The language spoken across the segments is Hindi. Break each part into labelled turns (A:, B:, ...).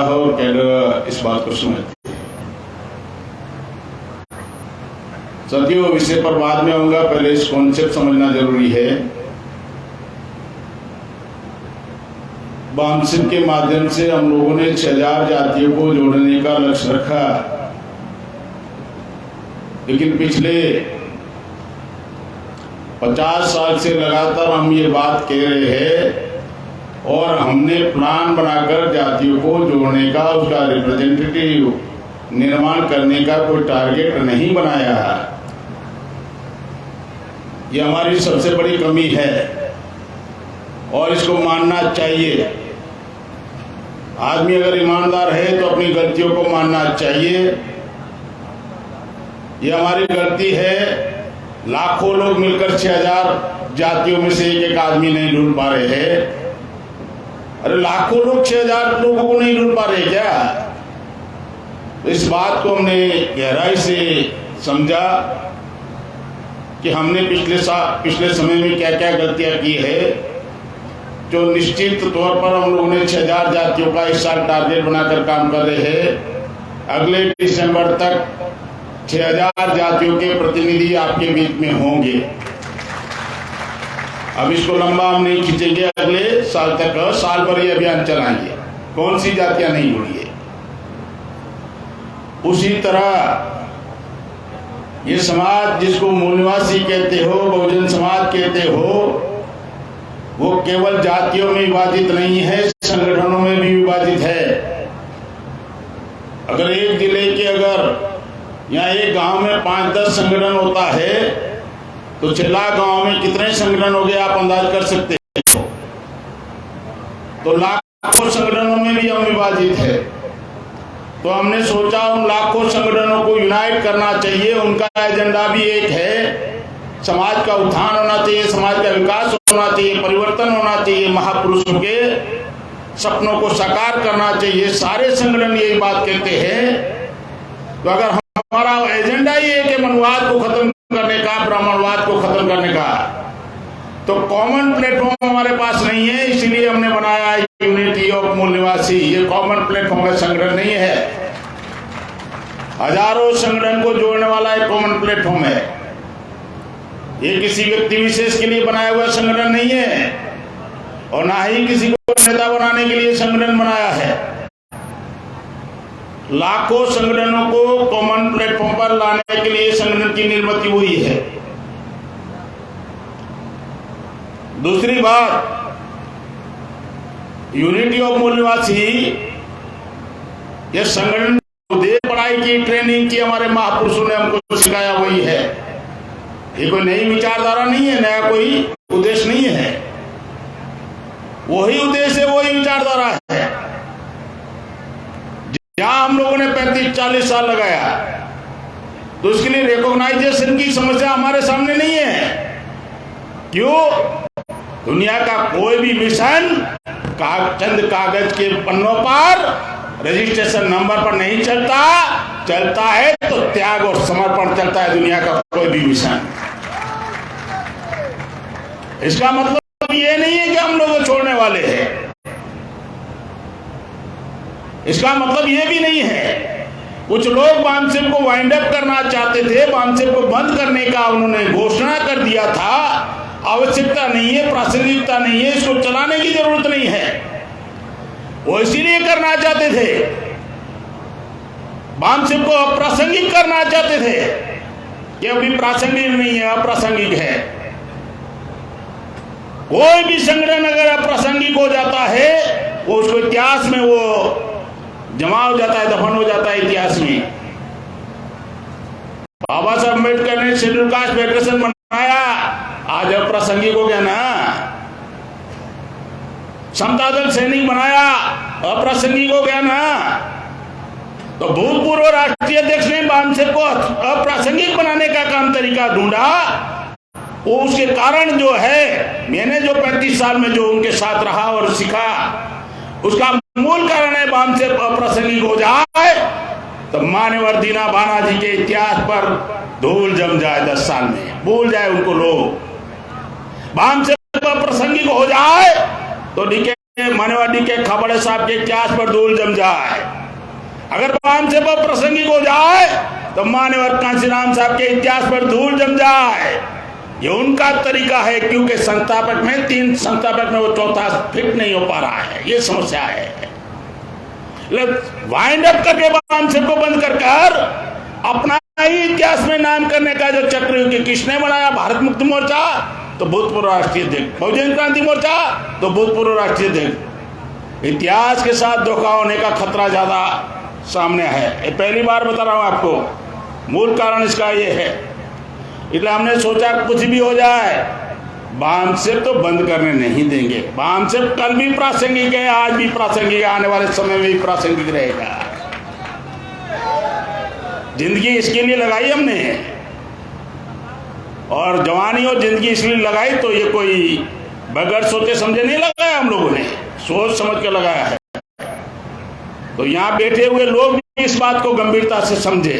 A: हो और कैडर इस बात को समझती है। साथियों, विषय पर बाद में आऊंगा, पहले इस कॉन्सेप्ट समझना जरूरी है। बामसिप के माध्यम से हम लोगों ने 6000 जातियों को जोड़ने का लक्ष्य रखा, लेकिन पिछले 50 साल से लगातार हम ये बात कह रहे हैं और हमने प्लान बनाकर जातियों को जोड़ने का, उसका रिप्रेजेंटेटिव निर्माण करने का कोई टारगेट नहीं बनाया है। ये हमारी सबसे बड़ी कमी है और इसको मानना चाहिए। आदमी अगर ईमानदार है तो अपनी गलतियों को मानना चाहिए। ये हमारी गलती है। लाखों लोग मिलकर 6000 जातियों में से एक आदमी नहीं ढूंढ पा रहे हैं। अरे लाखों लोग 6000 लोगों को नहीं ढूंढ पा रहे क्या? तो इस बात को हमने गहराई से समझा कि हमने पिछले समय में क्या क्या गलतियां की है, जो निश्चित तौर पर हम लोगों ने 6000 जातियों का इस साल टारगेट बनाकर काम कर रहे हैं। अगले दिसंबर तक 6000 जातियों के प्रतिनिधि आपके बीच में होंगे। अब इसको लंबा हम नहीं खींचेंगे, अगले साल तक साल भर ये अभियान चलाएंगे। कौन सी जातियां नहीं जुड़ी है। उसी तरह ये समाज जिसको मूलनिवासी कहते हो, बहुजन समाज कहते हो, वो केवल जातियों में विभाजित नहीं है, संगठनों में भी विभाजित है। अगर एक जिले के या एक गांव में 5-10 संगठन होता है तो चिल्ला गांव में कितने संगठन हो गए आप अंदाज कर सकते हैं। तो लाखों संगठनों में भी हम विभाजित है। तो हमने सोचा उन लाखों संगठनों को यूनाइट करना चाहिए। उनका एजेंडा भी एक है, समाज का उत्थान होना चाहिए, समाज का विकास होना चाहिए, परिवर्तन होना चाहिए, महापुरुषों के सपनों को साकार करना चाहिए। सारे संगठन यही बात कहते हैं। तो अगर हमारा एजेंडा ही है कि मनवाद को खत्म करने का, ब्राह्मणवाद को खत्म करने का, तो कॉमन प्लेटफॉर्म हमारे पास नहीं है। इसलिए हमने बनाया यूनिटी ऑफ मूल निवासी। ये कॉमन प्लेटफॉर्म है, संगठन नहीं है। हजारों संगठन को जोड़ने वाला एक कॉमन प्लेटफॉर्म है। ये किसी व्यक्ति विशेष के लिए बनाया हुआ संगठन नहीं है और ना ही किसी को नेता बनाने के लिए संगठन बनाया है। लाखों संगठनों को कॉमन प्लेटफॉर्म पर लाने के लिए संगठन की निर्मित हुई है। दूसरी बात, यूनिटी ऑफ मूल निवासी ये संगठन उद्देश्य पढ़ाई की, ट्रेनिंग की, हमारे महापुरुषों ने हमको सिखाया वही है। ये कोई नई विचारधारा नहीं है, नया कोई उद्देश्य नहीं है। वही उद्देश्य है, वही विचारधारा है। जहां हम लोगों ने 35-40 साल लगाया तो उसके लिए रिकॉग्नाइजेशन की समस्या हमारे सामने नहीं है। क्यों? दुनिया का कोई भी मिशन चंद कागज के पन्नों पर, रजिस्ट्रेशन नंबर पर नहीं चलता। चलता है तो त्याग और समर्पण चलता है दुनिया का कोई भी मिशन। इसका मतलब ये नहीं है कि हम लोग छोड़ने वाले हैं। इसका मतलब ये भी नहीं है। कुछ लोग बामसिप को वाइंड अप करना चाहते थे, बामसिप को बंद करने का उन्होंने घोषणा कर दिया था। आवश्यकता नहीं है, प्रासंगिकता नहीं है, इसको चलाने की जरूरत नहीं है। वो इसीलिए करना चाहते थे, बामसिप को अप्रासंगिक करना चाहते थे कि अभी प्रासंगिक नहीं है, अप्रासंगिक है। कोई भी संगठन अगर अप्रासंगिक हो जाता है वो उसको इतिहास में वो जमा हो जाता है, दफन हो जाता है इतिहास में। बाबा साहब अम्बेडकर ने शेड्यूल कास्ट फेडरेशन बनाया, आज अप्रासंगिक हो गया ना। समता दल सैनिक बनाया, अप्रासंगिक हो गया ना। तो भूतपूर्व राष्ट्रीय अध्यक्ष ने बामसिप को अप्रासंगिक बनाने का काम तरीका ढूंढा। वो उसके कारण जो है, मैंने जो 35 साल में जो उनके साथ रहा और सीखा, उसका मूल कारण है बामसिप अप्रासंगिक हो जाए तो मान्यवर दीना भाना जी के इतिहास पर धूल जम जाए। 10 साल में भूल जाए उनको लोग। बामसिप अप्रासंगिक हो जाए तो डीके मानेवाडी के खाबड़े साहब के इतिहास पर धूल जम जाए, अगर बाम से वो प्रासंगिक हो जाए तो मान्यवर कांशीराम साहब के इतिहास पर धूल जम जाए। ये उनका तरीका है, क्योंकि संस्थापक में 3 संस्थापक में वो चौथा फिट नहीं हो पा रहा है, ये समस्या है। वाइंड अप करके बाम से को बंद कर अपना ही इतिहास में नाम करने का जो चक्र किसने बनाया, भारत मुक्ति मोर्चा तो भूतपूर्व राष्ट्रीय अध्यक्ष, बहुजन क्रांति मोर्चा तो भूतपूर्व राष्ट्रीय अध्यक्ष। इतिहास के साथ धोखा होने का खतरा ज्यादा सामने है, ये पहली बार बता रहा हूं आपको। मूल कारण इसका ये है, इसलिए हमने सोचा कुछ भी हो जाए बाम से तो बंद करने नहीं देंगे। बाम से कल भी प्रासंगिक है, आज भी प्रासंगिक है, आने वाले समय में भी प्रासंगिक रहेगा। जिंदगी इसके लिए लगाई हमने, और जवानी और जिंदगी इसलिए लगाई, तो ये कोई बगैर सोचे समझे नहीं लगाया, हम लोगों ने सोच समझ के लगाया है। तो यहां बैठे हुए लोग भी इस बात को गंभीरता से समझे,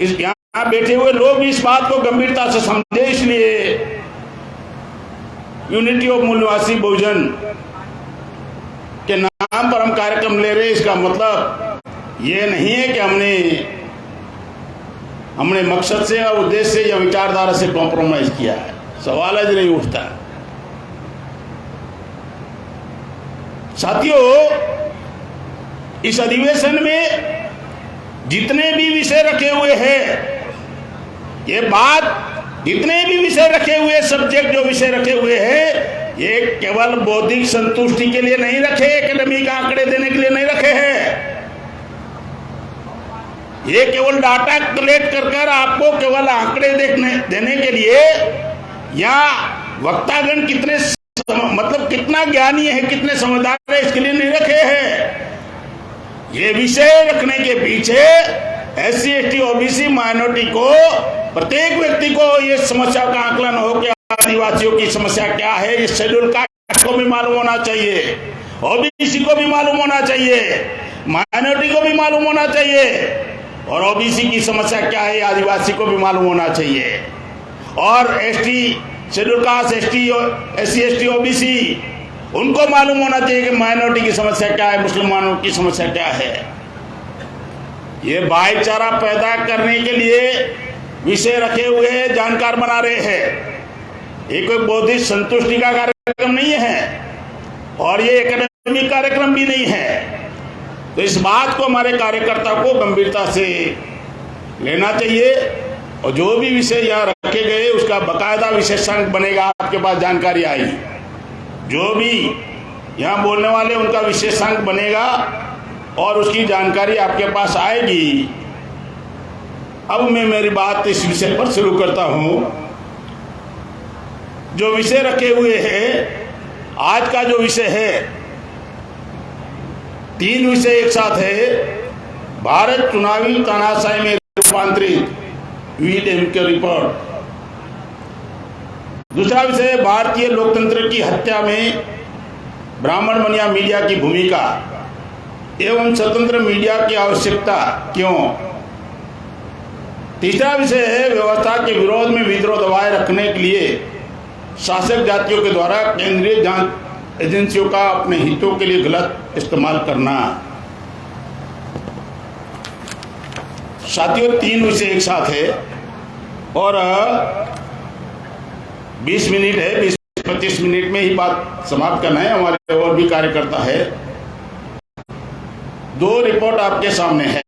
A: यहां बैठे हुए लोग भी इस बात को गंभीरता से समझे। इसलिए यूनिटी ऑफ मूल्यवासी बहुजन के नाम पर हम कार्यक्रम ले रहे हैं। इसका मतलब ये नहीं है कि हमने मकसद से और उद्देश्य से या विचारधारा से कॉम्प्रोमाइज किया है, सवाल ही नहीं उठता। साथियों, इस अधिवेशन में जितने भी विषय रखे हुए हैं, ये बात जितने भी विषय रखे हुए, सब्जेक्ट जो विषय रखे हुए हैं, ये केवल बौद्धिक संतुष्टि के लिए नहीं रखे, एकेडमिक आंकड़े देने के लिए नहीं रखे हैं। ये केवल डाटा कलेक्ट कर आपको केवल आंकड़े देने के लिए, या वक्तागण कितने मतलब कितना ज्ञानी है, कितने समझदार है, इसके लिए नहीं रखे हैं। ये विषय रखने के पीछे SC ST OBC माइनॉरिटी को, प्रत्येक व्यक्ति को ये समस्या का आकलन हो कि आदिवासियों की समस्या क्या है, इस शेड्यूल कास्ट को भी मालूम होना चाहिए, OBC को भी मालूम होना चाहिए, माइनॉरिटी को भी मालूम होना चाहिए, और OBC की समस्या क्या है आदिवासी को भी मालूम होना चाहिए, और schedule caste SC ST OBC उनको मालूम होना चाहिए कि माइनॉरिटी की समस्या क्या है, मुसलमानों की समस्या क्या है। ये भाईचारा पैदा करने के लिए विषय रखे हुए हैं, जानकार बना रहे हैं। ये कोई बौद्धिक संतुष्टि का कार्यक्रम नहीं है, और ये एकेडमिक कार्यक्रम भी नहीं है। तो इस बात को हमारे कार्यकर्ता को गंभीरता से लेना चाहिए, और जो भी विषय यहाँ रखे गए उसका बकायदा विशेषांक बनेगा, आपके पास जानकारी आएगी। जो भी यहाँ बोलने वाले उनका विशेषांक बनेगा और उसकी जानकारी आपके पास आएगी। अब मैं मेरी बात इस विषय पर शुरू करता हूँ। जो विषय रखे हुए हैं, आज का जो विषय है, 3 विषय एक साथ है। भारत चुनावी तानाशाही में रूपांतरित, VDM के रिपोर्ट। दूसरा विषय है भारतीय लोकतंत्र की हत्या में ब्राह्मण मनिया मीडिया की भूमिका एवं स्वतंत्र मीडिया की आवश्यकता क्यों। तीसरा विषय है व्यवस्था के विरोध में विद्रोह दबाए रखने के लिए शासक जातियों के द्वारा केंद्रीय जांच एजेंसियों का अपने हितों के लिए गलत इस्तेमाल करना। साथियों, 3 विषय एक साथ है और 20 मिनट है, 20-25 मिनट में ही बात समाप्त करना है। हमारे और भी कार्यकर्ता है। 2 रिपोर्ट आपके सामने है।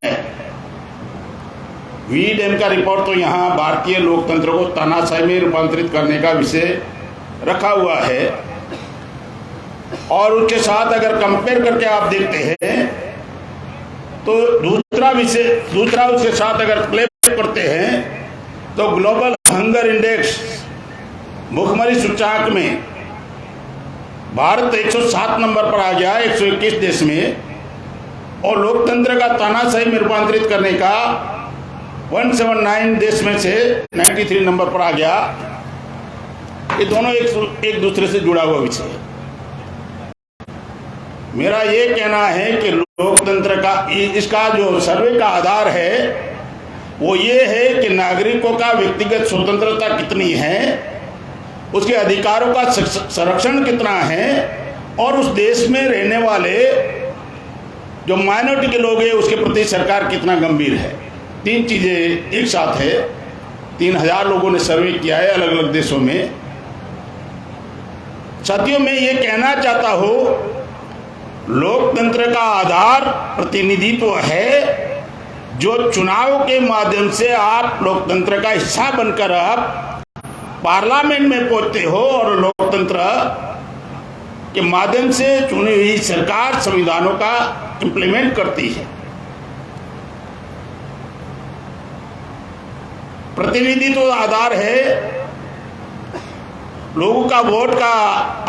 A: VDM का रिपोर्ट तो यहाँ भारतीय लोकतंत्र को तानाशाही में रूपांतरित करने का विषय रखा हुआ है, और उसके साथ अगर कंपेयर करके आप देखते हैं तो दूसरा उसके साथ अगर क्लैप करते हैं तो ग्लोबल हंगर इंडेक्स भूखमरी सूचकांक में भारत 107 नंबर पर आ गया 121 देश में, और लोकतंत्र का तानाशाही में रूपांतरित करने का 179 देश में से 93 नंबर पर आ गया। ये दोनों एक दूसरे से जुड़ा हुआ विषय है। मेरा ये कहना है कि लोकतंत्र का इसका जो सर्वे का आधार है वो ये है कि नागरिकों का व्यक्तिगत स्वतंत्रता कितनी है, उसके अधिकारों का संरक्षण कितना है और उस देश में रहने वाले जो माइनॉरिटी के लोग हैं उसके प्रति सरकार कितना गंभीर है। 3 चीज़ें एक साथ है। 3000 लोगों ने सर्वे किया है अलग अलग देशों में। साथियों, मैं ये कहना चाहता हूँ, लोकतंत्र का आधार प्रतिनिधित्व है। जो चुनाव के माध्यम से आप लोकतंत्र का हिस्सा बनकर आप पार्लियामेंट में पहुंचते हो और लोकतंत्र के माध्यम से चुनी हुई सरकार संविधानों का इंप्लीमेंट करती है। प्रतिनिधित्व आधार है, लोगों का वोट का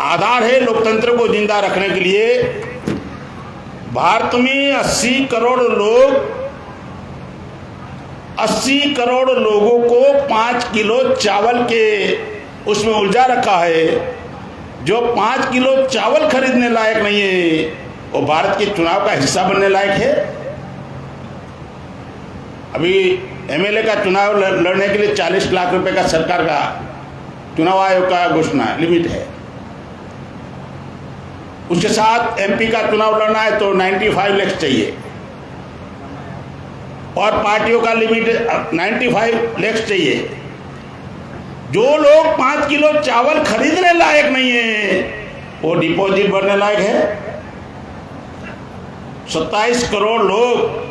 A: आधार है लोकतंत्र को जिंदा रखने के लिए। भारत में 80 करोड़ लोगों को 5 किलो चावल के उसमें उलझा रखा है। जो 5 किलो चावल खरीदने लायक नहीं है वो भारत के चुनाव का हिस्सा बनने लायक है। अभी एमएलए का चुनाव लड़ने के लिए 40 लाख रुपए का सरकार का चुनाव आयोग का घोषणा लिमिट है। उसके साथ एमपी का चुनाव लड़ना है तो 95 लाख चाहिए और पार्टियों का लिमिट 95 लाख चाहिए। जो लोग 5 किलो चावल खरीदने लायक नहीं है वो डिपॉजिट भरने लायक है। 27 करोड़ लोग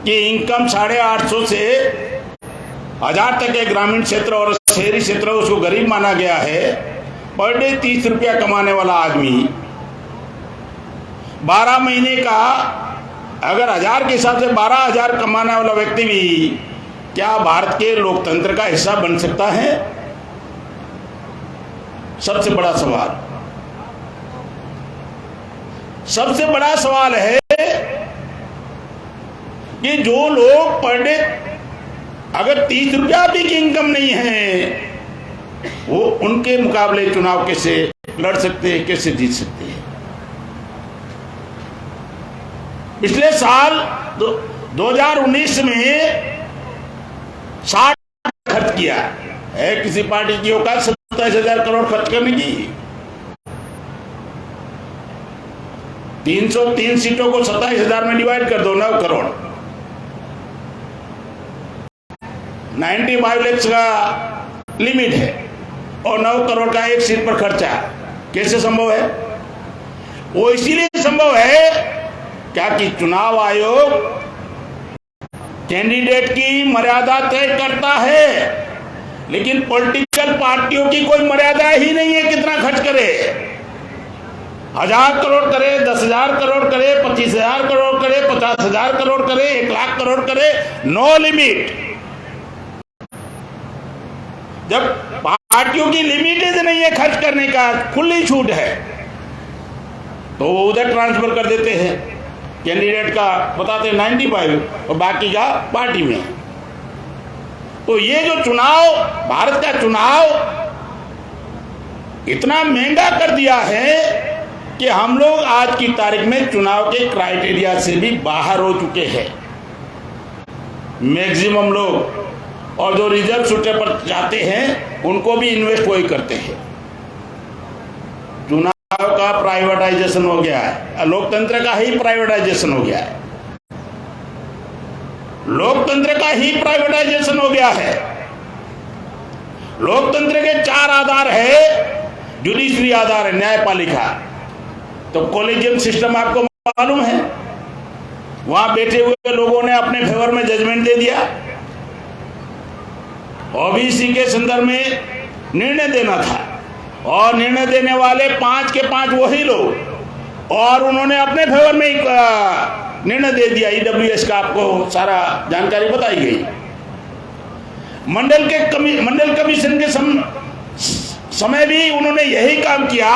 A: की इनकम 850 से 1000 तक के ग्रामीण क्षेत्र और शहरी क्षेत्र उसको गरीब माना गया है। पर डे 30 रुपया कमाने वाला आदमी 12 महीने का अगर 1000 के हिसाब से 12,000 कमाने वाला व्यक्ति भी क्या भारत के लोकतंत्र का हिस्सा बन सकता है? सबसे बड़ा सवाल है कि जो लोग पर डे अगर 30 रुपया भी की इनकम नहीं है वो उनके मुकाबले चुनाव कैसे लड़ सकते हैं, कैसे जीत सकते हैं? पिछले साल 2019 में 60 खर्च किया है किसी पार्टी की औकात 27,000 करोड़ खर्च करने की। 303 सीटों को 27,000 में डिवाइड कर दो, 9 करोड़। 95 लाख का लिमिट है और 9 करोड़ का एक सीट पर खर्चा कैसे संभव है? वो इसीलिए संभव है क्या कि चुनाव आयोग कैंडिडेट की मर्यादा तय करता है, लेकिन पॉलिटिकल पार्टियों की कोई मर्यादा ही नहीं है कितना खर्च करे। 1000 करोड़ करे, 10,000 करोड़ करे, 25,000 करोड़ करे, 50,000 करोड़ करे, 1 लाख करोड़ करे, नो लिमिट। जब पार्टियों की लिमिटेड नहीं है खर्च करने का, खुली छूट है, तो वो उधर ट्रांसफर कर देते हैं। कैंडिडेट का बताते 95 और बाकी का पार्टी में। तो ये जो चुनाव, भारत का चुनाव इतना महंगा कर दिया है कि हम लोग आज की तारीख में चुनाव के क्राइटेरिया से भी बाहर हो चुके हैं। मैक्सिमम लोग और जो रिजर्व सीटें पर जाते हैं उनको भी इन्वेस्ट वही करते हैं। चुनाव का प्राइवेटाइजेशन हो गया है, लोकतंत्र का ही प्राइवेटाइजेशन हो गया है। लोकतंत्र का ही प्राइवेटाइजेशन हो गया है। लोकतंत्र के 4 आधार है। जुडिशरी आधार है, न्यायपालिका। तो कॉलेजियम सिस्टम आपको मालूम है, वहां बैठे हुए लोगों ने अपने फेवर में जजमेंट दे दिया। ओबीसी के संदर्भ में निर्णय देना था और निर्णय देने वाले 5 के 5 वही लोग, और उन्होंने अपने फेवर में निर्णय दे दिया। ईडब्ल्यूएस का आपको सारा जानकारी बताई गई। मंडल कमीशन के समय भी उन्होंने यही काम किया।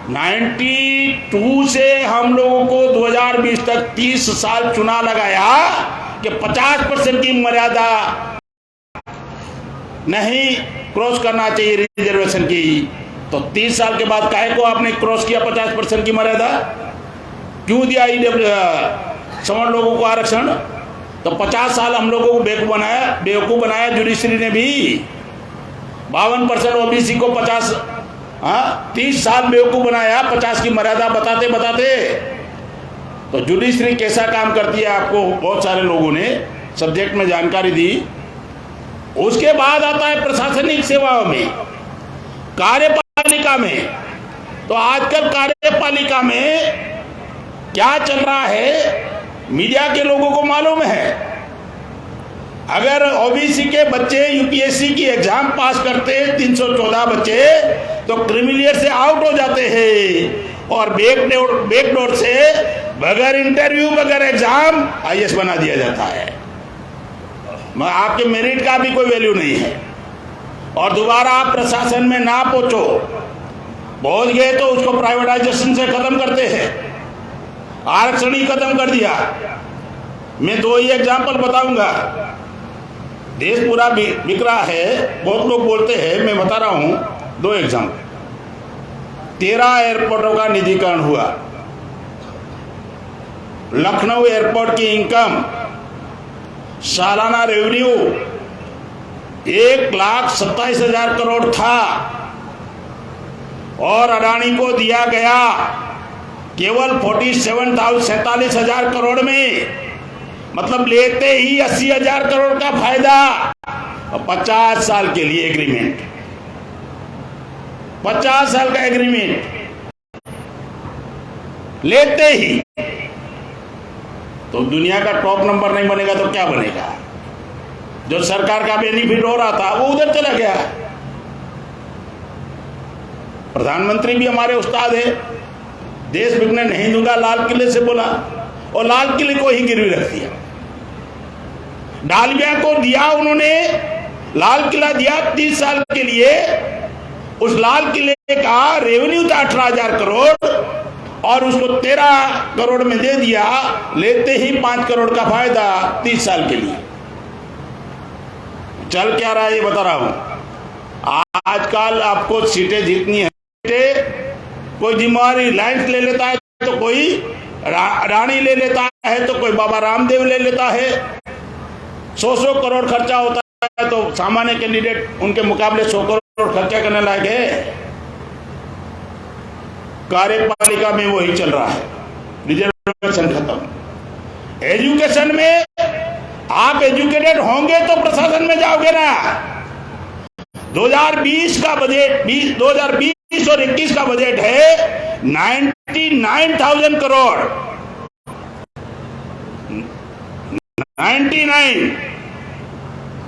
A: 92 से हम लोगों को 2020 तक 30 साल चुनाव लगाया कि 50% की मर्यादा नहीं क्रॉस करना चाहिए रिजर्वेशन की। तो 30 साल के बाद काहे को आपने क्रॉस किया 50% की मर्यादा? क्यों दिया सवर्ण लोगों को आरक्षण? तो 50 साल हम लोगों को बेवकूफ बनाया जुडिशरी ने भी। 52% ओबीसी को 50 30 साल बेवकूफ बनाया 50 की मर्यादा बताते बताते। तो जुडिशरी कैसा काम करती है आपको बहुत सारे लोगों ने सब्जेक्ट में जानकारी दी। उसके बाद आता है प्रशासनिक सेवाओं में, कार्यपालिका में। तो आजकल कार्यपालिका में क्या चल रहा है मीडिया के लोगों को मालूम है। अगर ओबीसी के बच्चे यूपीएससी की एग्जाम पास करते 314 बच्चे तो क्रिमिलियर से आउट हो जाते हैं और बैकडोर से बगैर इंटरव्यू बगैर एग्जाम आईएएस बना दिया जाता है। आपके मेरिट का भी कोई वैल्यू नहीं है और दोबारा आप प्रशासन में ना पहुंच गए तो उसको प्राइवेटाइजेशन से खत्म करते हैं। आरक्षण ही खत्म कर दिया। मैं 2 ही एग्जाम्पल बताऊंगा। देश पूरा बिक रहा है, बहुत लोग बोलते हैं, मैं बता रहा हूं 2 एग्जाम्पल। 13 एयरपोर्टों का निजीकरण हुआ। लखनऊ एयरपोर्ट की इनकम सालाना रेवेन्यू 1,27,000 करोड़ था और अडानी को दिया गया केवल 47,000 करोड़ में। मतलब लेते ही 80,000 करोड़ का फायदा और 50 साल के लिए एग्रीमेंट, 50 साल का एग्रीमेंट लेते ही। तो दुनिया का टॉप नंबर नहीं बनेगा तो क्या बनेगा। जो सरकार का बेनिफिट हो रहा था वो उधर चला गया। प्रधानमंत्री भी हमारे उस्ताद है, देश बिकने नहीं दूंगा लाल किले से बोला और लाल किले को ही गिरवी रख दिया। डालमिया को दिया उन्होंने, लाल किला दिया 30 साल के लिए। उस लाल किले का रेवेन्यू था 18,000 करोड़ और उसको 13 करोड़ में दे दिया, लेते ही 5 करोड़ का फायदा 30 साल के लिए। चल क्या रहा है ये बता रहा हूं। आजकल आपको सीटें जीतनी है, कोई जिम्मेवारी रिलायंस ले लेता है तो कोई रानी ले लेता है तो कोई बाबा रामदेव ले लेता है। 100 करोड़ खर्चा होता है तो सामान्य कैंडिडेट उनके मुकाबले 100 करोड़ खर्चा करने लायक है। कार्यपालिका में वही चल रहा है, रिजर्वेशन खत्म। एजुकेशन में आप एजुकेटेड होंगे तो प्रशासन में जाओगे ना। 2020 का बजट 2020 और 21 का बजट है 99,000 करोड़।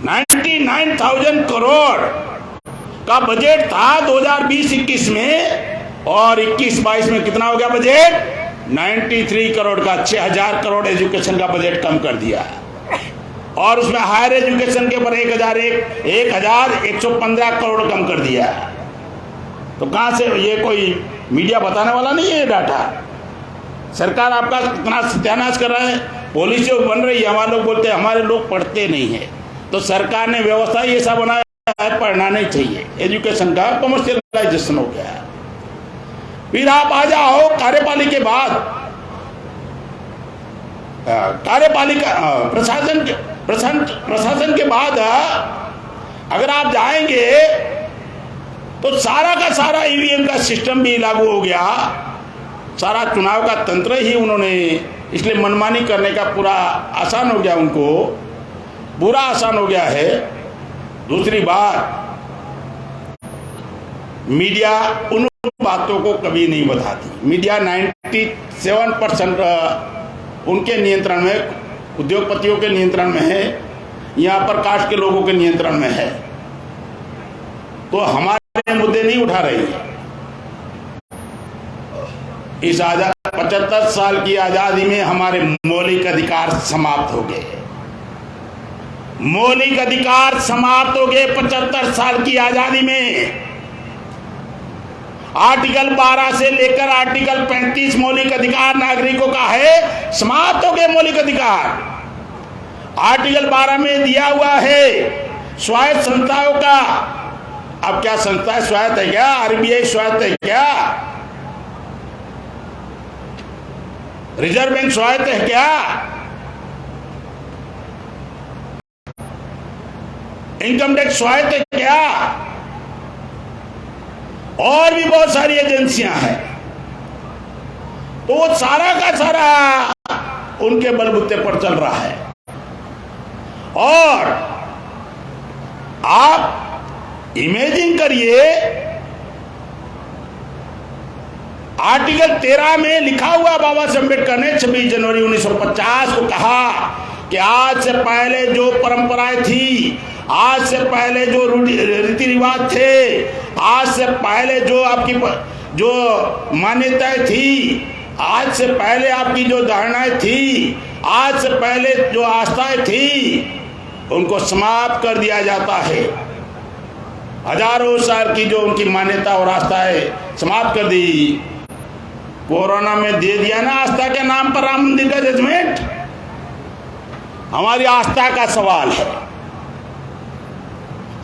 A: 99,000 करोड़ का बजट था 2020-21 में और 21-22 में कितना हो गया बजट 93 करोड़ का। 6,000 करोड़ एजुकेशन का बजट कम कर दिया और उसमें हायर एजुकेशन के ऊपर 1,115 करोड़ कम कर दिया। तो कहां से ये कोई मीडिया बताने वाला नहीं है डाटा। सरकार आपका कितना सत्यानाश कर रहा है। पॉलिसी बन रही है, हमारे लोग बोलते हैं हमारे लोग पढ़ते नहीं है। तो सरकार ने व्यवस्था ये सब बनाया है, पढ़ना नहीं चाहिए। एजुकेशन का कमर्शियलाइजेशन हो गया। फिर आप आ जाओ कार्यपालिका के बाद, कार्यपालिका प्रशासन के बाद अगर आप जाएंगे तो सारा का सारा ईवीएम का सिस्टम भी लागू हो गया। सारा चुनाव का तंत्र ही उन्होंने, इसलिए मनमानी करने का पूरा आसान हो गया, उनको पूरा आसान हो गया है। दूसरी बात, मीडिया उन बातों को कभी नहीं बताती। मीडिया 97% उनके नियंत्रण में, उद्योगपतियों के नियंत्रण में है, यहाँ पर कास्ट के लोगों के नियंत्रण में है। तो हमारे मुद्दे नहीं उठा रही है। इस 75 साल की आजादी में हमारे मौलिक अधिकार समाप्त हो गए। मौलिक अधिकार समाप्त हो गए 75 साल की आजादी में। आर्टिकल 12 से लेकर आर्टिकल 35 मौलिक अधिकार नागरिकों का है, समाप्त हो गए मौलिक अधिकार। आर्टिकल 12 में दिया हुआ है स्वायत्त संस्थाओं का। अब क्या संस्था स्वायत्त है क्या? आरबीआई स्वायत्त है क्या? रिजर्व बैंक स्वायत्त है क्या? इनकम टैक्स स्वायत्त है क्या? और भी बहुत सारी एजेंसियां हैं। तो वो सारा का सारा उनके बलबूते पर चल रहा है। और आप इमेजिन करिए, आर्टिकल 13 में लिखा हुआ बाबा साहब अम्बेडकर ने 26 जनवरी 1950 को कहा कि आज से पहले जो परंपराएं थी, आज से पहले जो रीति रिवाज थे, आज से पहले जो आपकी जो मान्यताएं थी, आज से पहले आपकी जो धारणाएं थी, आज से पहले जो आस्थाएं थी, उनको समाप्त कर दिया जाता है। हजारों साल की जो उनकी मान्यता और आस्थाएं समाप्त कर दी। कोरोना में दे दिया ना आस्था के नाम पर राम मंदिर का जजमेंट। हमारी आस्था का सवाल है,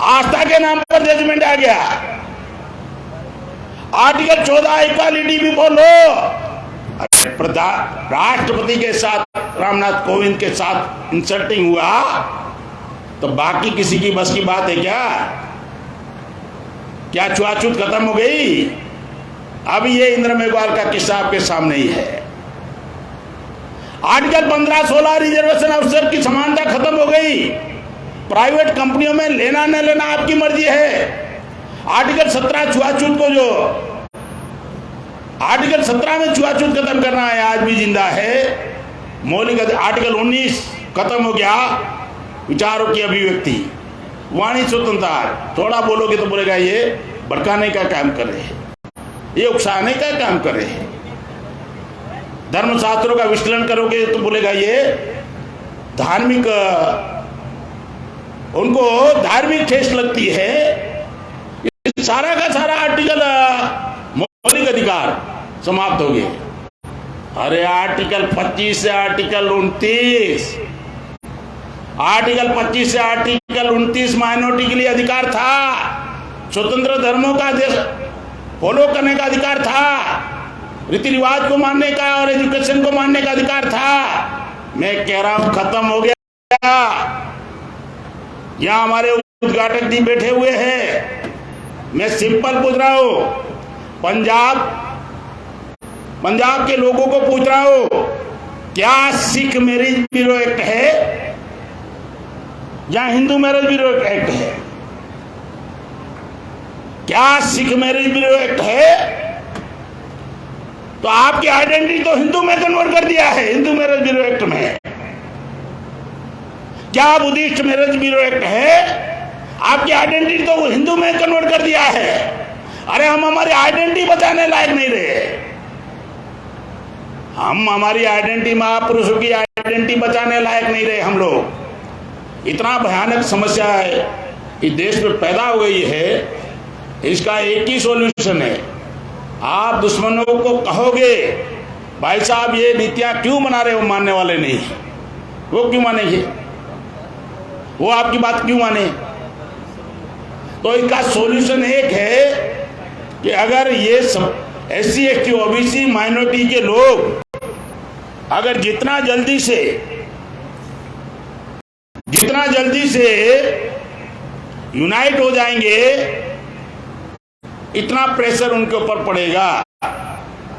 A: आस्था के नाम पर जजमेंट आ गया। आर्टिकल 14 इक्वालिटी भी बोलो। राष्ट्रपति के साथ रामनाथ कोविंद के साथ इंसल्टिंग हुआ तो बाकी किसी की बस की बात है क्या? क्या छुआछूत खत्म हो गई? अब ये इंद्र मेघवाल का किस्सा आपके सामने ही है। आर्टिकल 15-16 रिजर्वेशन अफसर की समानता खत्म हो गई। प्राइवेट कंपनियों में लेना न लेना आपकी मर्जी है। आर्टिकल 17 छुआछूत को जो आर्टिकल 17 में छुआछूत खत्म करना है, आज भी जिंदा है। मौलिक आर्टिकल 19 खत्म हो गया, विचारों की अभिव्यक्ति, वाणी स्वतंत्रता। थोड़ा बोलोगे तो बोलेगा ये भड़काने का काम कर रहे हैं, ये उकसाने का काम कर रहे हैं। धर्मशास्त्रों का विश्लेषण करोगे तो बोलेगा ये धार्मिक, उनको धार्मिक ठेस लगती है। सारा का सारा आर्टिकल मौलिक अधिकार समाप्त हो गए। अरे आर्टिकल 25 से आर्टिकल 29, आर्टिकल 25 से आर्टिकल 29 माइनॉरिटी के लिए अधिकार था। स्वतंत्र धर्मों का देश फॉलो करने का अधिकार था, रीति रिवाज को मानने का और एजुकेशन को मानने का अधिकार था। मैं कह रहा हूं खत्म हो गया। यहां हमारे उद्घाटक जी बैठे हुए हैं। मैं सिंपल पूछ रहा हूं, पंजाब के लोगों को पूछ रहा हूं, क्या सिख मैरिज ब्यूरो एक्ट है या हिंदू मैरिज ब्यूरो एक्ट है? क्या सिख मैरिज ब्यूरो एक्ट है? तो आपकी आइडेंटिटी तो हिंदू में कन्वर्ट कर दिया है, हिंदू मैरिज ब्यूरो एक्ट में। क्या बुद्धिस्ट मैरिज ब्यूरो एक्ट है? आपकी आइडेंटिटी तो हिंदू में कन्वर्ट कर दिया है। अरे हम हमारी आइडेंटिटी बचाने लायक नहीं रहे। हम हमारी आइडेंटिटी, महापुरुषों की आइडेंटिटी बचाने लायक नहीं रहे हम लोग। इतना भयानक समस्या है कि देश में पैदा हो गई है। इसका एक ही सॉल्यूशन है, आप दुश्मनों को कहोगे भाई साहब ये नीतियां क्यों बना रहे हो, मानने वाले नहीं, वो क्यों मानेंगे, वो आपकी बात क्यों माने? तो इसका सॉल्यूशन एक है कि अगर ये SC ST OBC माइनॉरिटी के लोग अगर जितना जल्दी से यूनाइट हो जाएंगे, इतना प्रेशर उनके ऊपर पड़ेगा।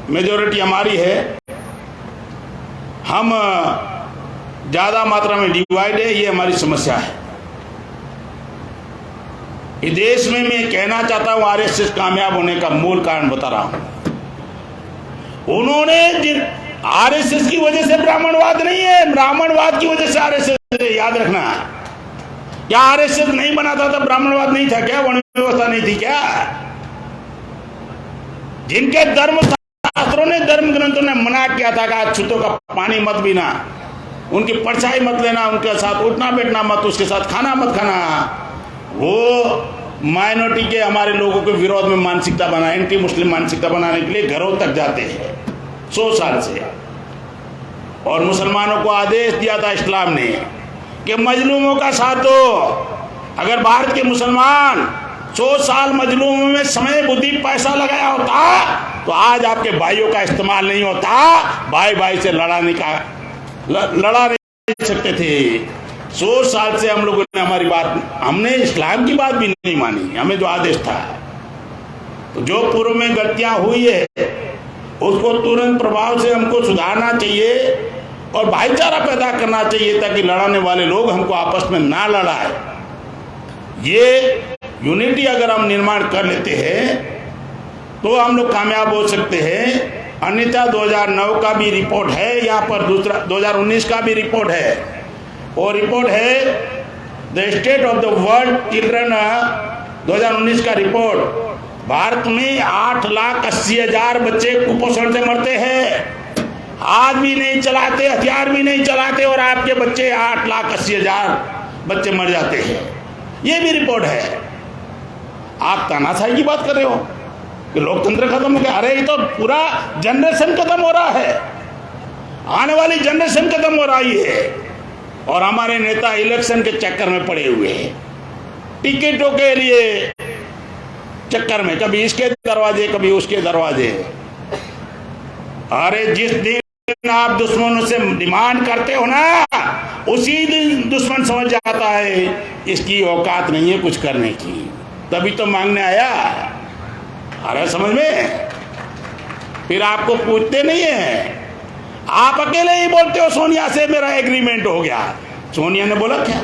A: मेजॉरिटी हमारी है, हम ज्यादा मात्रा में डिवाइड है, ये हमारी समस्या है। इस देश में मैं कहना चाहता हूं, RSS कामयाब होने का मूल कारण बता रहा हूं। उन्होंने RSS की वजह से ब्राह्मणवाद नहीं है, ब्राह्मणवाद की वजह से RSS है, याद रखना। क्या RSS नहीं बनाता था ब्राह्मणवाद नहीं था क्या? वर्ण व्यवस्था नहीं थी क्या? जिनके धर्म शास्त्रों ने, धर्म ग्रंथों ने मना किया था कि अछूतों का पानी मत पीना, उनकी परछाई मत लेना, उनके साथ उठना बैठना मत, उसके साथ खाना मत खाना, वो माइनॉरिटी के हमारे लोगों के विरोध में मानसिकता बना, एंटी मुस्लिम मानसिकता बनाने के लिए घरों तक जाते हैं 100 साल से। और मुसलमानों को आदेश दिया था इस्लाम ने कि मजलूमों का साथ दो। अगर भारत के मुसलमान 100 साल मजलूमों में समय, बुद्धि, पैसा लगाया होता तो आज आपके भाइयों का इस्तेमाल नहीं होता, भाई भाई से लड़ा नहीं सकते थे। 100 साल से हम लोगों ने हमारी बात, हमने इस्लाम की बात भी नहीं मानी, हमें जो आदेश था। तो जो पूर्व में गलतियां हुई है उसको तुरंत प्रभाव से हमको सुधारना चाहिए और भाईचारा पैदा करना चाहिए, ताकि लड़ाने वाले लोग हमको आपस में ना लड़ाए। ये यूनिटी अगर हम निर्माण कर लेते हैं तो हम लोग कामयाब हो सकते हैं। अन्यथा 2009 का भी रिपोर्ट है, यहाँ पर दूसरा 2019 का भी रिपोर्ट है। वो रिपोर्ट है the state of the world children 2019 का रिपोर्ट। भारत में 8,80,000 बच्चे कुपोषण से मरते हैं। हाथ भी नहीं चलाते, हथियार भी नहीं चलाते, और आपके बच्चे 8,80,000 बच्चे मर जाते हैं। ये भी रिपोर्ट है। आप तानाशाही की बात कर रहे हो कि लोकतंत्र खत्म हो गया। अरे ये तो पूरा जनरेशन खत्म हो रहा है, आने वाली जनरेशन खत्म हो रही है, और हमारे नेता इलेक्शन के चक्कर में पड़े हुए हैं, टिकटों के लिए चक्कर में, कभी इसके दरवाजे कभी उसके दरवाजे। अरे जिस दिन आप दुश्मनों से डिमांड करते हो ना, उसी दिन दुश्मन समझ जाता है इसकी औकात नहीं है कुछ करने की, तभी तो मांगने आया। अरे समझ में, फिर आपको पूछते नहीं है, आप अकेले ही बोलते हो सोनिया से मेरा एग्रीमेंट हो गया। सोनिया ने बोला क्या?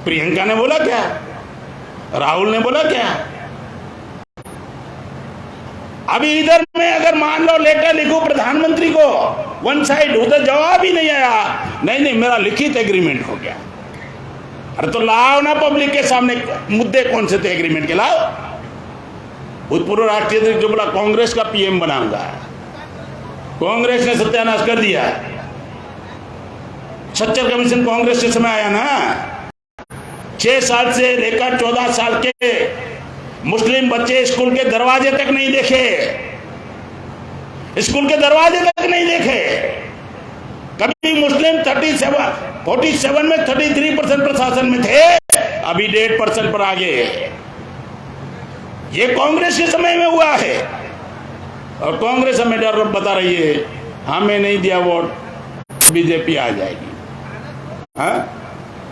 A: प्रियंका ने बोला क्या? राहुल ने बोला क्या? अभी इधर में अगर मान लो लेटर लिखूं प्रधानमंत्री को, वन साइड, उधर जवाब ही नहीं आया, नहीं मेरा लिखित एग्रीमेंट हो गया। अरे तो लाओ ना पब्लिक के सामने, मुद्दे कौन से थे एग्रीमेंट के? लाओ। भूतपूर्व राष्ट्रीय अध्यक्ष जो बोला कांग्रेस का पीएम बनाऊंगा, कांग्रेस ने सत्यानाश कर दिया। सच्चर कमीशन कांग्रेस के समय आया ना। 6 साल से लेकर 14 साल के मुस्लिम बच्चे स्कूल के दरवाजे तक नहीं देखे, स्कूल के दरवाजे तक नहीं देखे। कभी मुस्लिम 47 में 33% प्रशासन में थे, अभी 1.5% पर आ गए। ये कांग्रेस के समय में हुआ है, और कांग्रेस हमें डर बता रही है, हमें नहीं दिया वोट बीजेपी आ जाएगी। हाँ,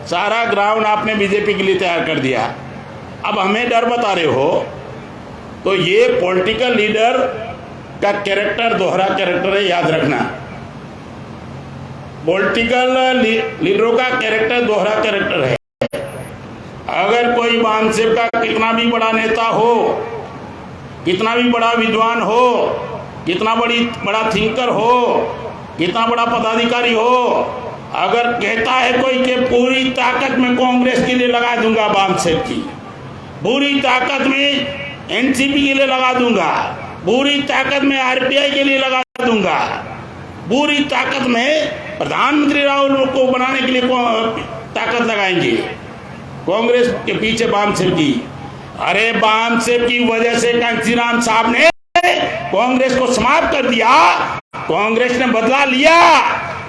A: सारा ग्राउंड आपने बीजेपी के लिए तैयार कर दिया, अब हमें डर बता रहे हो। तो ये पॉलिटिकल लीडर का कैरेक्टर दोहरा कैरेक्टर है, याद रखना। पॉलिटिकल लीडरों का कैरेक्टर दोहरा कैरेक्टर है। अगर कोई बानसेब का कितना भी बड़ा नेता हो, कितना भी बड़ा विद्वान हो, कितना बड़ा थिंकर हो, कितना बड़ा पदाधिकारी हो, अगर कहता है कोई कि पूरी ताकत में कांग्रेस के लिए लगा दूंगा, बानसेब की पूरी ताकत में एनसीपी के लिए लगा दूंगा, पूरी ताकत में आरपीआई के लिए लगा दूंगा, पूरी ताकत में प्रधानमंत्री राहुल को बनाने के लिए ताकत लगाएंगे कांग्रेस के पीछे बानसेब की। अरे बानसेब की वजह से कांशीराम साहब ने कांग्रेस को समाप्त कर दिया, कांग्रेस ने बदला लिया।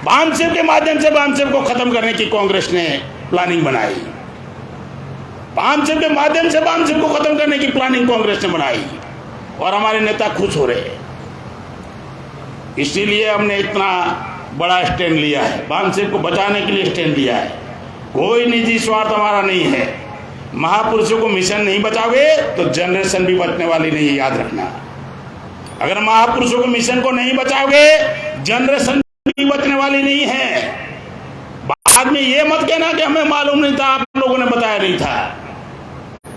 A: बानसेब के माध्यम से बानसेब को खत्म करने की कांग्रेस ने प्लानिंग बनाई, बानसेब के माध्यम से बानसेब को खत्म करने की प्लानिंग कांग्रेस ने बनाई, और हमारे नेता खुश हो रहे। इसीलिए हमने इतना बड़ा स्टैंड लिया है, बानसेब को बचाने के लिए स्टैंड लिया है। कोई निजी स्वार्थ हमारा नहीं है। महापुरुषों को मिशन नहीं बचाओगे तो जनरेशन भी बचने वाली नहीं है, याद रखना। अगर महापुरुषों को मिशन को नहीं बचाओगे, जनरेशन भी बचने वाली नहीं है। बाद में ये मत कहना कि हमें मालूम नहीं था, आप लोगों ने बताया नहीं था।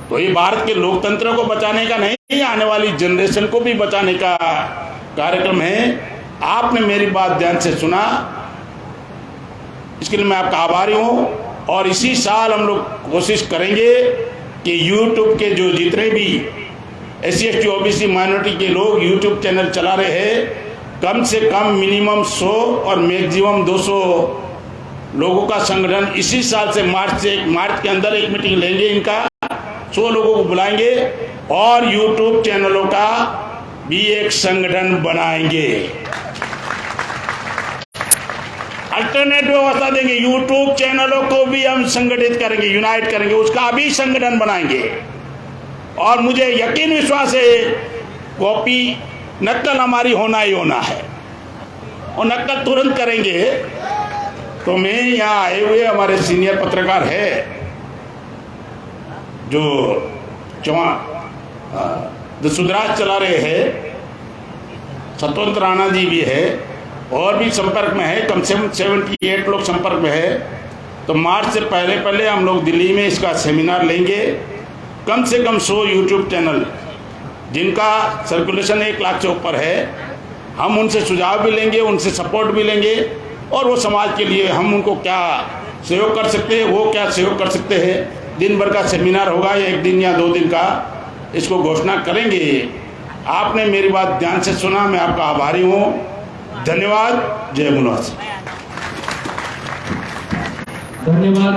A: तो ये भारत के लोकतंत्र को बचाने का नहीं, आने वाली जनरेशन को भी बचाने का कार्यक्रम है। आपने मेरी बात ध्यान से सुना, इसके लिए मैं आपका आभारी हूं। और इसी साल हम लोग कोशिश करेंगे कि YouTube के जो जितने भी SC ST OBC माइनॉरिटी के लोग YouTube चैनल चला रहे हैं, कम से कम मिनिमम 100 और मैक्सिमम 200 लोगों का संगठन इसी साल से मार्च के अंदर एक मीटिंग लेंगे। इनका 100 लोगों को बुलाएंगे और YouTube चैनलों का भी एक संगठन बनाएंगे, अल्टरनेट व्यवस्था देंगे। यूट्यूब चैनलों को भी हम संगठित करेंगे, यूनाइट करेंगे, उसका भी संगठन बनाएंगे। और मुझे यकीन विश्वास है कॉपी नकल हमारी होना ही होना है, और नकल तुरंत करेंगे। तो मैं यहाँ आए हुए हमारे सीनियर पत्रकार है जो सुधराज चला रहे हैं, सतवंत राणा जी भी है और भी संपर्क में है, कम से कम 78 लोग संपर्क में है। तो मार्च से पहले हम लोग दिल्ली में इसका सेमिनार लेंगे। कम से कम 100 यूट्यूब चैनल जिनका सर्कुलेशन 1 लाख से ऊपर है, हम उनसे सुझाव भी लेंगे, उनसे सपोर्ट भी लेंगे और वो समाज के लिए हम उनको क्या सहयोग कर सकते हैं, वो क्या सहयोग कर सकते हैं। दिन भर का सेमिनार होगा, 1 दिन या 2 दिन का, इसको घोषणा करेंगे। आपने मेरी बात ध्यान से सुना, मैं आपका आभारी हूँ। धन्यवाद। जय मुनवास।
B: धन्यवाद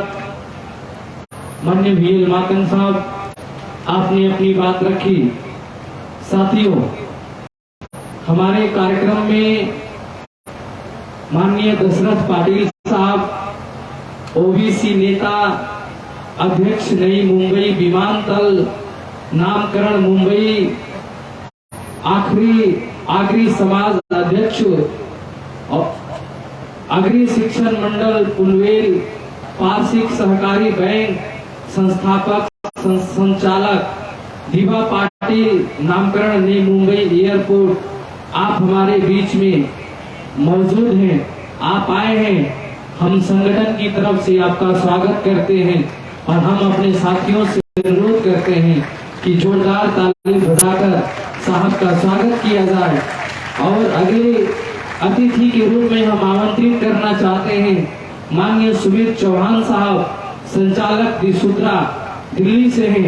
B: माननीय VL माकन साहब, आपने अपनी बात रखी। साथियों, हमारे कार्यक्रम में माननीय दशरथ पाटिल साहब, OBC नेता, अध्यक्ष नई मुंबई विमानतल, नामकरण मुंबई, आखरी समाज अध्यक्ष, अग्री शिक्षण मंडल पुलवेल, पार्षिक सहकारी बैंक संस्थापक संचालक दीवा पाटिल, नामकरण नई मुंबई एयरपोर्ट, आप हमारे बीच में मौजूद हैं, आप आए हैं। हम संगठन की तरफ से आपका स्वागत करते हैं और हम अपने साथियों से अनुरोध करते हैं कि जोरदार ताली बजाकर साहब का स्वागत किया जाए। और अगले अतिथि के रूप में हम आमंत्रित करना चाहते हैं माननीय सुमित चौहान साहब, संचालक दिसूत्रा, दिल्ली से हैं।